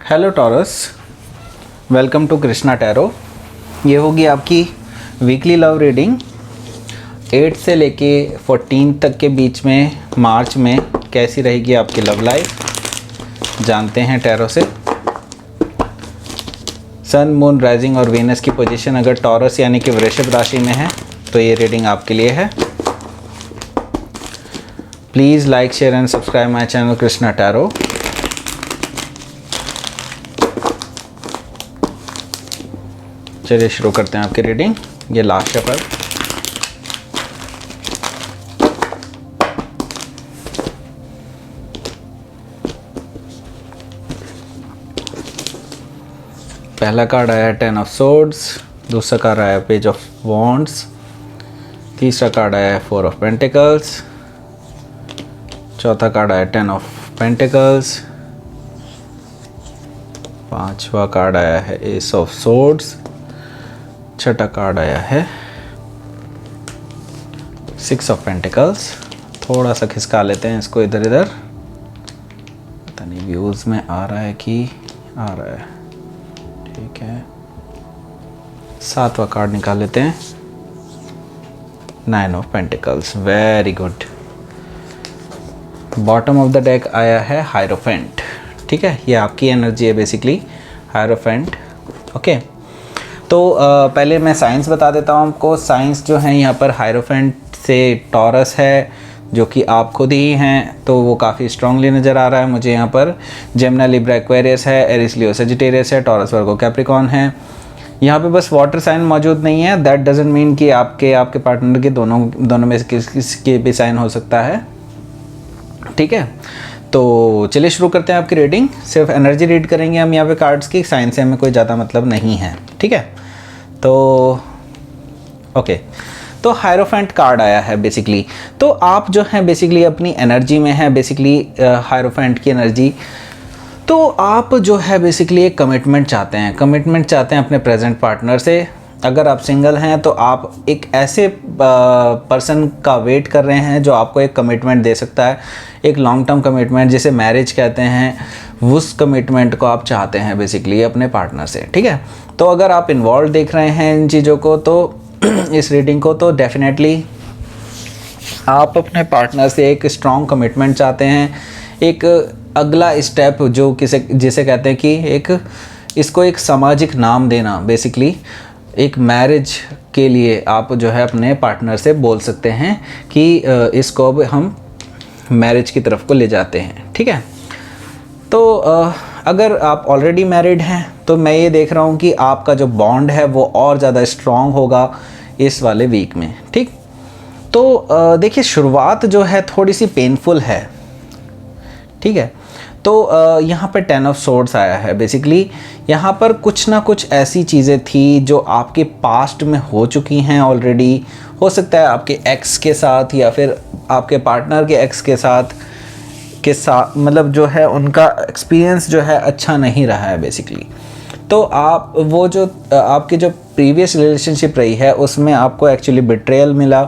Hello Taurus, welcome to Krishna tarot. ये होगी आपकी वीकली लव रीडिंग 8 से लेके 14 तक के बीच में मार्च में कैसी रहेगी आपकी लव लाइफ, जानते हैं टैरो से। सन, मून, राइजिंग और वीनस की पोजीशन अगर टॉरस यानी कि वृषभ राशि में है तो ये रीडिंग आपके लिए है। Please like, share and subscribe my channel Krishna tarot. चलिए शुरू करते हैं आपकी रीडिंग। ये लास्ट शफल। पहला कार्ड आया 10 ऑफ सोर्ड्स, दूसरा कार्ड आया पेज ऑफ वॉन्ड्स, तीसरा कार्ड आया 4 ऑफ पेंटिकल्स, चौथा कार्ड आया 10 ऑफ पेंटिकल्स, पांचवा कार्ड आया है एस ऑफ सोर्ड्स, छठा कार्ड आया है 6 ऑफ पेंटिकल्स। थोड़ा सा खिसका लेते हैं इसको इधर इधर, पता नहीं व्यूज़ में आ रहा है कि आ रहा है, ठीक है। सातवां कार्ड निकाल लेते हैं 9 of pentacles. Very good. Bottom of the deck आया है हायरोफेंट, ठीक है। ये आपकी एनर्जी है बेसिकली, हायरोफेंट। ओके, तो पहले मैं साइंस बता देता हूँ आपको। साइंस जो है यहाँ पर हायरोफेंट से टॉरस है, जो कि आप खुद ही हैं, तो वो काफ़ी स्ट्रांगली नज़र आ रहा है मुझे यहाँ पर। जेमिनी, लिब्रा, एक्वेरियस है, एरिस, लियो, सजिटेरियस है, टॉरस, वर्गो, कैप्रिकॉर्न है। यहाँ पे बस वाटर साइन मौजूद नहीं है। दैट डजंट मीन कि आपके पार्टनर के दोनों में से किसी भी साइन हो सकता है, ठीक है। तो चलिए शुरू करते हैं आपकी रीडिंग। सिर्फ एनर्जी रीड करेंगे हम यहाँ पे कार्ड्स की, साइंस से हमें कोई ज़्यादा मतलब नहीं है, ठीक है। तो ओके, तो हायरोफेंट कार्ड आया है बेसिकली। तो आप जो है बेसिकली अपनी एनर्जी में है, बेसिकली हायरोफेंट की एनर्जी। तो आप जो है बेसिकली एक कमिटमेंट चाहते हैं अपने प्रेजेंट पार्टनर से। अगर आप सिंगल हैं तो आप एक ऐसे पर्सन का वेट कर रहे हैं जो आपको एक कमिटमेंट दे सकता है, एक लॉन्ग टर्म कमिटमेंट जिसे मैरिज कहते हैं। उस कमिटमेंट को आप चाहते हैं बेसिकली अपने पार्टनर से, ठीक है। तो अगर आप इन्वॉल्व देख रहे हैं इन चीज़ों को, तो इस रीडिंग को, तो डेफिनेटली आप अपने पार्टनर से एक स्ट्रॉन्ग कमिटमेंट चाहते हैं। एक अगला स्टेप जो जिसे कहते हैं कि इसको एक सामाजिक नाम देना, बेसिकली एक मैरिज के लिए आप जो है अपने पार्टनर से बोल सकते हैं कि इसको अब हम मैरिज की तरफ को ले जाते हैं, ठीक है। तो अगर आप ऑलरेडी मैरिड हैं तो मैं ये देख रहा हूँ कि आपका जो बॉन्ड है वो और ज़्यादा स्ट्रॉन्ग होगा इस वाले वीक में, ठीक। तो देखिए, शुरुआत जो है थोड़ी सी पेनफुल है, ठीक है। तो यहाँ पर 10 ऑफ सोर्ड्स आया है। बेसिकली यहाँ पर कुछ ना कुछ ऐसी चीज़ें थी जो आपके पास्ट में हो चुकी हैं ऑलरेडी। हो सकता है आपके एक्स के साथ या फिर आपके पार्टनर के एक्स के साथ मतलब जो है उनका एक्सपीरियंस जो है अच्छा नहीं रहा है बेसिकली। तो आप वो जो आपकी जो प्रीवियस रिलेशनशिप रही है उसमें आपको एक्चुअली बिट्रेयल मिला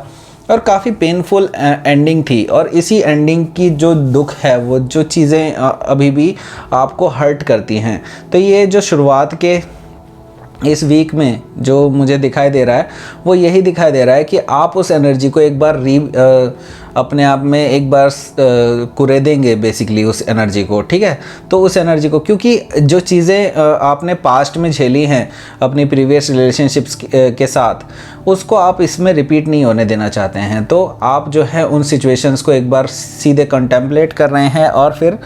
और काफ़ी पेनफुल एंडिंग थी। और इसी एंडिंग की जो दुख है, वो जो चीज़ें अभी भी आपको हर्ट करती हैं। तो ये जो शुरुआत के इस वीक में जो मुझे दिखाई दे रहा है वो यही दिखाई दे रहा है कि आप उस एनर्जी को एक बार अपने आप में एक बार कुरे देंगे बेसिकली उस एनर्जी को, ठीक है। तो उस एनर्जी को, क्योंकि जो चीज़ें आपने पास्ट में झेली हैं अपनी प्रीवियस रिलेशनशिप्स के साथ, उसको आप इसमें रिपीट नहीं होने देना चाहते हैं। तो आप जो है उन सिचुएशंस को एक बार सीधे कंटेम्पलेट कर रहे हैं और फिर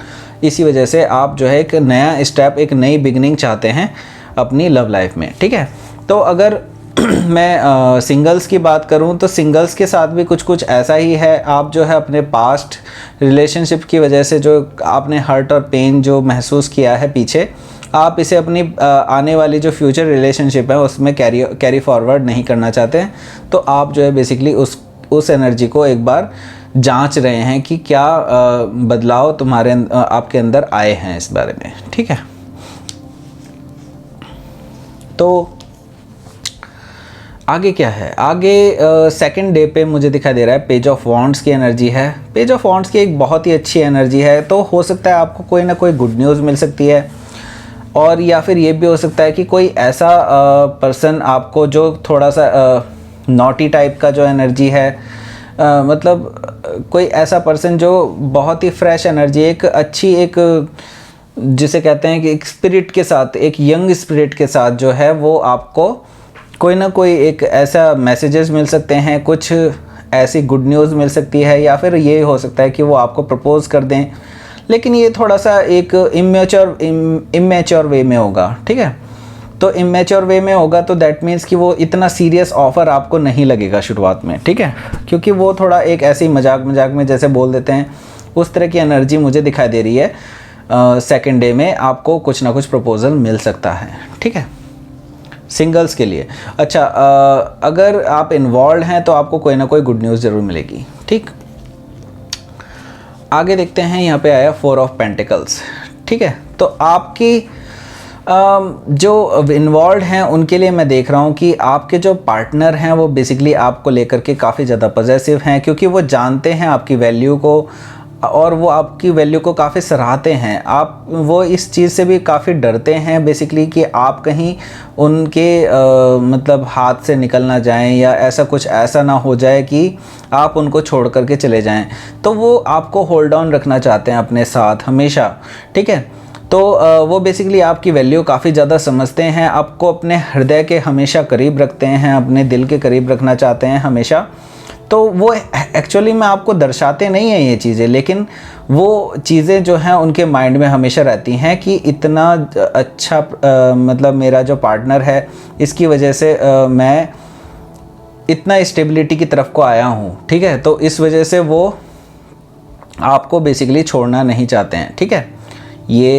इसी वजह से आप जो है एक नया स्टेप, एक नई बिगनिंग चाहते हैं अपनी लव लाइफ में, ठीक है। तो अगर मैं सिंगल्स की बात करूं तो सिंगल्स के साथ भी कुछ ऐसा ही है। आप जो है अपने पास्ट रिलेशनशिप की वजह से जो आपने हर्ट और पेन जो महसूस किया है पीछे, आप इसे अपनी आने वाली जो फ्यूचर रिलेशनशिप है उसमें कैरी फॉरवर्ड नहीं करना चाहते हैं। तो आप जो है बेसिकली उस एनर्जी को एक बार जांच रहे हैं कि क्या बदलाव आपके अंदर आए हैं इस बारे में, ठीक है। तो आगे क्या है, आगे सेकंड डे पे मुझे दिखाई दे रहा है पेज ऑफ वॉन्ड्स की एनर्जी है। पेज ऑफ वॉन्ड्स की एक बहुत ही अच्छी एनर्जी है, तो हो सकता है आपको कोई ना कोई गुड न्यूज़ मिल सकती है। और या फिर ये भी हो सकता है कि कोई ऐसा पर्सन आपको जो थोड़ा सा नॉटी टाइप का जो एनर्जी है, मतलब कोई ऐसा पर्सन जो बहुत ही फ्रेश एनर्जी, एक अच्छी, एक जिसे कहते हैं कि एक स्पिरिट के साथ, एक यंग स्पिरिट के साथ जो है वो आपको कोई ना कोई एक ऐसा मैसेजेस मिल सकते हैं, कुछ ऐसी गुड न्यूज़ मिल सकती है, या फिर ये हो सकता है कि वो आपको प्रपोज कर दें, लेकिन ये थोड़ा सा एक इमेच्योर वे में होगा, ठीक है। तो इमेच्योर वे में होगा तो दैट मीन्स कि वो इतना सीरियस ऑफ़र आपको नहीं लगेगा शुरुआत में, ठीक है, क्योंकि वो थोड़ा एक ऐसे ही मजाक मजाक में जैसे बोल देते हैं, उस तरह की एनर्जी मुझे दिखाई दे रही है। सेकेंड डे में आपको कुछ ना कुछ प्रपोजल मिल सकता है, ठीक है, सिंगल्स के लिए। अच्छा, अगर आप इन्वॉल्व हैं तो आपको कोई ना कोई गुड न्यूज़ ज़रूर मिलेगी, ठीक। आगे देखते हैं, यहाँ पे आया 4 ऑफ पेंटिकल्स, ठीक है। तो आपकी जो इन्वॉल्व हैं उनके लिए मैं देख रहा हूँ कि आपके जो पार्टनर हैं वो बेसिकली आपको लेकर के काफ़ी ज़्यादा पॉजिटिव हैं, क्योंकि वो जानते हैं आपकी वैल्यू को और वो आपकी वैल्यू को काफ़ी सराहते हैं। आप वो इस चीज़ से भी काफ़ी डरते हैं बेसिकली कि आप कहीं उनके मतलब हाथ से निकल ना जाएं, या ऐसा कुछ ऐसा ना हो जाए कि आप उनको छोड़ करके चले जाएं। तो वो आपको होल्ड ऑन रखना चाहते हैं अपने साथ हमेशा, ठीक है। तो वो बेसिकली आपकी वैल्यू काफ़ी ज़्यादा समझते हैं, आपको अपने हृदय के हमेशा करीब रखते हैं, अपने दिल के करीब रखना चाहते हैं हमेशा। तो वो एक्चुअली में आपको दर्शाते नहीं हैं ये चीज़ें, लेकिन वो चीज़ें जो हैं उनके माइंड में हमेशा रहती हैं कि इतना अच्छा मतलब मेरा जो पार्टनर है, इसकी वजह से मैं इतना स्टेबिलिटी की तरफ को आया हूँ, ठीक है। तो इस वजह से वो आपको बेसिकली छोड़ना नहीं चाहते हैं, ठीक है। ये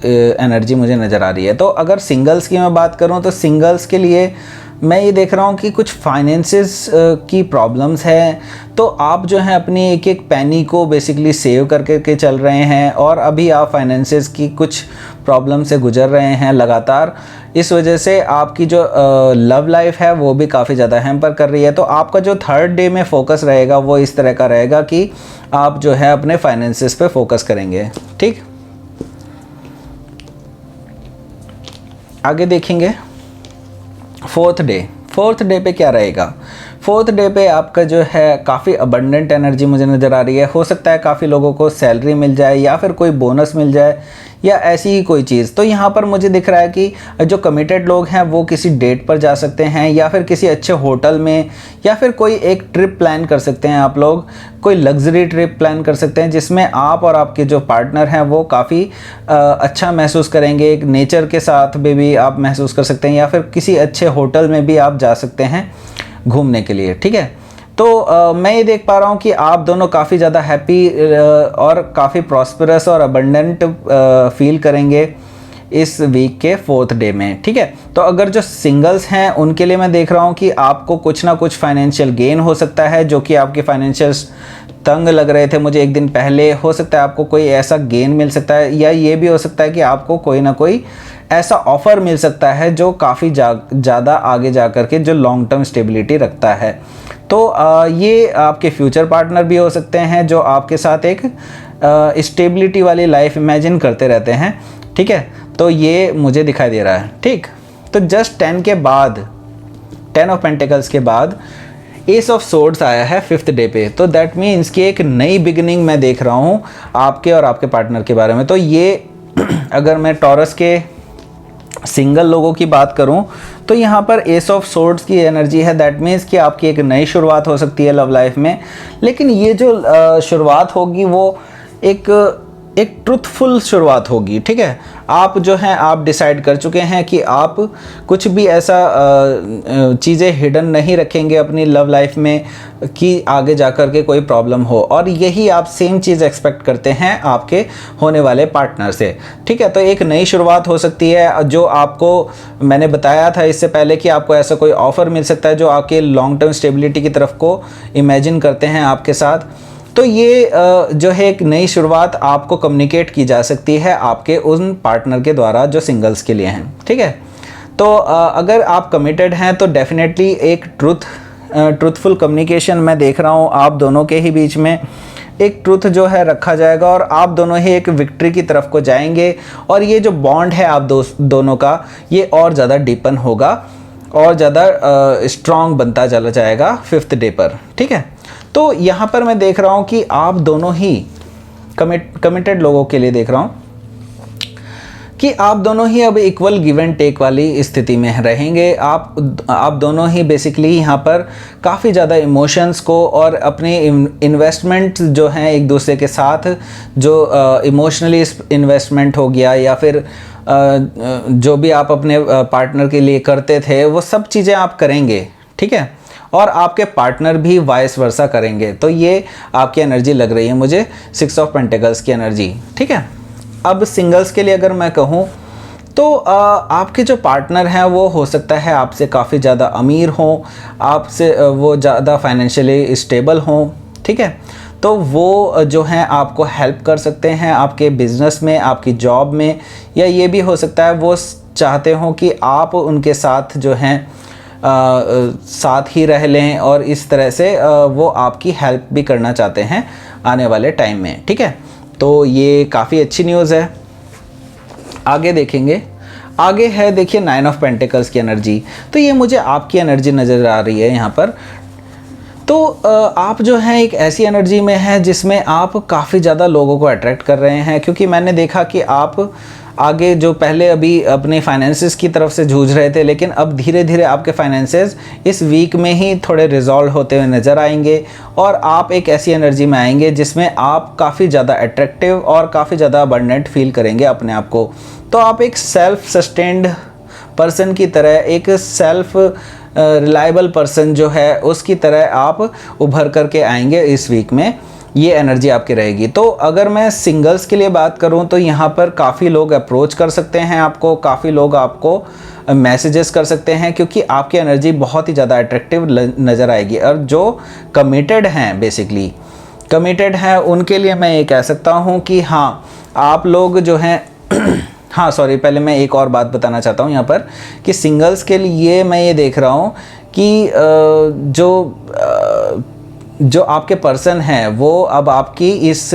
एनर्जी मुझे नज़र आ रही है। तो अगर सिंगल्स की मैं बात करूँ तो सिंगल्स के लिए मैं ये देख रहा हूँ कि कुछ फाइनेंसेस की प्रॉब्लम्स हैं, तो आप जो है अपनी एक एक पैनी को बेसिकली सेव करके चल रहे हैं, और अभी आप फाइनेंसेस की कुछ प्रॉब्लम से गुजर रहे हैं लगातार। इस वजह से आपकी जो लव लाइफ है वो भी काफ़ी ज़्यादा हैम्पर कर रही है। तो आपका जो 3rd डे में फोकस रहेगा वो इस तरह का रहेगा कि आप जो है अपने फाइनेंसेस पे फोकस करेंगे, ठीक। आगे देखेंगे 4th डे पे क्या रहेगा। 4th डे पे आपका जो है काफ़ी अबंडेंट एनर्जी मुझे नज़र आ रही है। हो सकता है काफ़ी लोगों को सैलरी मिल जाए, या फिर कोई बोनस मिल जाए, या ऐसी ही कोई चीज़। तो यहाँ पर मुझे दिख रहा है कि जो कमिटेड लोग हैं वो किसी डेट पर जा सकते हैं, या फिर किसी अच्छे होटल में, या फिर कोई एक ट्रिप प्लान कर सकते हैं आप लोग, कोई लग्जरी ट्रिप प्लान कर सकते हैं जिसमें आप और आपके जो पार्टनर हैं वो काफ़ी अच्छा महसूस करेंगे। एक नेचर के साथ में भी आप महसूस कर सकते हैं, या फिर किसी अच्छे होटल में भी आप जा सकते हैं घूमने के लिए, ठीक है। तो मैं ये देख पा रहा हूँ कि आप दोनों काफ़ी ज़्यादा हैप्पी और काफ़ी प्रॉस्परस और अबंडेंट फील करेंगे इस वीक के 4th डे में, ठीक है। तो अगर जो सिंगल्स हैं उनके लिए मैं देख रहा हूँ कि आपको कुछ ना कुछ फाइनेंशियल गेन हो सकता है, जो कि आपके फाइनेंशियल तंग लग रहे थे मुझे एक दिन पहले, हो सकता है आपको कोई ऐसा गेन मिल सकता है, या ये भी हो सकता है कि आपको कोई ना कोई ऐसा ऑफ़र मिल सकता है जो काफ़ी ज़्यादा आगे जा कर के जो लॉन्ग टर्म स्टेबिलिटी रखता है। तो ये आपके फ्यूचर पार्टनर भी हो सकते हैं जो आपके साथ एक स्टेबिलिटी वाली लाइफ इमेजिन करते रहते हैं, ठीक है। तो ये मुझे दिखाई दे रहा है, ठीक। तो जस्ट 10 के बाद, 10 ऑफ पेंटिकल्स के बाद एस ऑफ सोर्ड्स आया है 5th डे पे। तो दैट मीन्स कि एक नई बिगिनिंग मैं देख रहा हूँ आपके और आपके पार्टनर के बारे में। तो ये अगर मैं टॉरस के सिंगल लोगों की बात करूं तो यहाँ पर एस ऑफ सोर्ड्स की एनर्जी है। दैट मीन्स कि आपकी एक नई शुरुआत हो सकती है लव लाइफ में, लेकिन ये जो शुरुआत होगी वो एक ट्रुथफुल शुरुआत होगी, ठीक है। आप जो हैं आप डिसाइड कर चुके हैं कि आप कुछ भी ऐसा चीज़ें हिडन नहीं रखेंगे अपनी लव लाइफ में कि आगे जाकर के कोई प्रॉब्लम हो, और यही आप सेम चीज़ एक्सपेक्ट करते हैं आपके होने वाले पार्टनर से, ठीक है। तो एक नई शुरुआत हो सकती है, जो आपको मैंने बताया था इससे पहले कि आपको ऐसा कोई ऑफ़र मिल सकता है जो आपके लॉन्ग टर्म स्टेबिलिटी की तरफ को इमेजिन करते हैं आपके साथ। तो ये जो है एक नई शुरुआत आपको कम्युनिकेट की जा सकती है आपके उन पार्टनर के द्वारा जो सिंगल्स के लिए हैं, ठीक है। तो अगर आप कमिटेड हैं तो डेफिनेटली एक ट्रुथफुल कम्युनिकेशन मैं देख रहा हूँ आप दोनों के ही बीच में। एक ट्रुथ जो है रखा जाएगा और आप दोनों ही एक विक्ट्री की तरफ को जाएंगे और ये जो बॉन्ड है आप दोनों का ये और ज़्यादा डीपन होगा और ज़्यादा स्ट्रॉन्ग बनता चला जाएगा 5th डे पर, ठीक है। तो यहाँ पर मैं देख रहा हूँ कि आप दोनों ही कमिटेड लोगों के लिए देख रहा हूँ कि आप दोनों ही अब इक्वल गिव एंड टेक वाली स्थिति में रहेंगे। आप दोनों ही बेसिकली यहाँ पर काफ़ी ज़्यादा इमोशंस को और अपने इन्वेस्टमेंट जो हैं एक दूसरे के साथ, जो इमोशनली इन्वेस्टमेंट हो गया या फिर जो भी आप अपने पार्टनर के लिए करते थे वो सब चीज़ें आप करेंगे, ठीक है। और आपके पार्टनर भी वाइस वर्सा करेंगे। तो ये आपकी एनर्जी लग रही है मुझे 6 ऑफ पेंटिकल्स की एनर्जी, ठीक है। अब सिंगल्स के लिए अगर मैं कहूँ तो आपके जो पार्टनर हैं वो हो सकता है आपसे काफ़ी ज़्यादा अमीर हों, आपसे वो ज़्यादा फाइनेंशियली स्टेबल हों, ठीक है। तो वो जो हैं आपको हेल्प कर सकते हैं आपके बिज़नेस में, आपकी जॉब में, या ये भी हो सकता है वो चाहते हों कि आप उनके साथ जो हैं साथ ही रह लें और इस तरह से वो आपकी हेल्प भी करना चाहते हैं आने वाले टाइम में, ठीक है। तो ये काफ़ी अच्छी न्यूज़ है। आगे देखेंगे, आगे है देखिए 9 ऑफ पेंटिकल्स की एनर्जी। तो ये मुझे आपकी एनर्जी नज़र आ रही है यहाँ पर। तो आप जो हैं एक ऐसी एनर्जी में हैं जिसमें आप काफ़ी ज़्यादा लोगों को अट्रैक्ट कर रहे हैं, क्योंकि मैंने देखा कि आप आगे जो पहले अभी अपने फाइनेंसेस की तरफ से जूझ रहे थे, लेकिन अब धीरे धीरे आपके फाइनेंसेस इस वीक में ही थोड़े रिजॉल्व होते हुए नज़र आएंगे और आप एक ऐसी एनर्जी में आएंगे जिसमें आप काफ़ी ज़्यादा अट्रैक्टिव और काफ़ी ज़्यादा अबंडेंट फील करेंगे अपने आप को। तो आप एक सेल्फ सस्टेन्ड पर्सन की तरह, एक सेल्फ रिलायबल पर्सन जो है उसकी तरह आप उभर करके आएंगे इस वीक में। ये एनर्जी आपकी रहेगी। तो अगर मैं सिंगल्स के लिए बात करूं तो यहाँ पर काफ़ी लोग अप्रोच कर सकते हैं आपको, काफ़ी लोग आपको मैसेजेस कर सकते हैं, क्योंकि आपकी एनर्जी बहुत ही ज़्यादा अट्रैक्टिव नज़र आएगी। और जो कमिटेड हैं, बेसिकली कमिटेड हैं, उनके लिए मैं ये कह सकता हूँ कि हाँ, आप लोग जो हैं हाँ सॉरी, पहले मैं एक और बात बताना चाहता हूँ यहाँ पर कि सिंगल्स के लिए मैं ये देख रहा हूँ कि जो आपके पर्सन हैं वो अब आपकी इस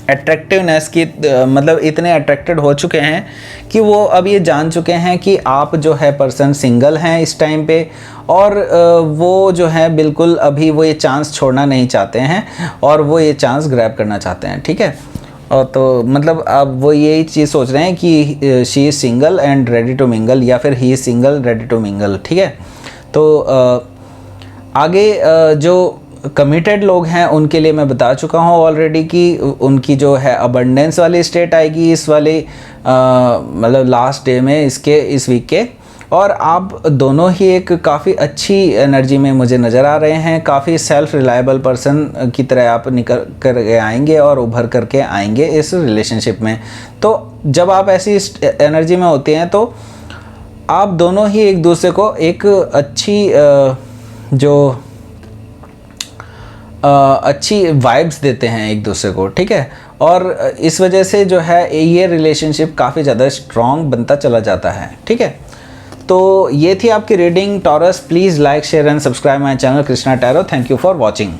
अट्रैक्टिवनेस की मतलब इतने अट्रैक्टेड हो चुके हैं कि वो अब ये जान चुके हैं कि आप जो है पर्सन सिंगल हैं इस टाइम पे, और वो जो है बिल्कुल अभी वो ये चांस छोड़ना नहीं चाहते हैं और वो ये चांस ग्रैब करना चाहते हैं, ठीक है। और तो मतलब अब वो यही चीज़ सोच रहे हैं कि she is single and ready to mingle, या फिर he is single ready to mingle, ठीक है। तो आगे जो कमिटेड लोग हैं उनके लिए मैं बता चुका हूँ ऑलरेडी कि उनकी जो है अबंडेंस वाली स्टेट आएगी इस वाले मतलब लास्ट डे में इस वीक के। और आप दोनों ही एक काफ़ी अच्छी एनर्जी में मुझे नज़र आ रहे हैं, काफ़ी सेल्फ रिलायबल पर्सन की तरह आप निकल कर आएंगे और उभर करके आएंगे इस रिलेशनशिप में। तो जब आप ऐसी एनर्जी में होते हैं तो आप दोनों ही एक दूसरे को एक अच्छी वाइब्स देते हैं एक दूसरे को, ठीक है। और इस वजह से जो है ये रिलेशनशिप काफ़ी ज़्यादा स्ट्रॉन्ग बनता चला जाता है, ठीक है। तो ये थी आपकी reading taurus. Please like, share and subscribe my channel Krishna tarot. Thank you for watching.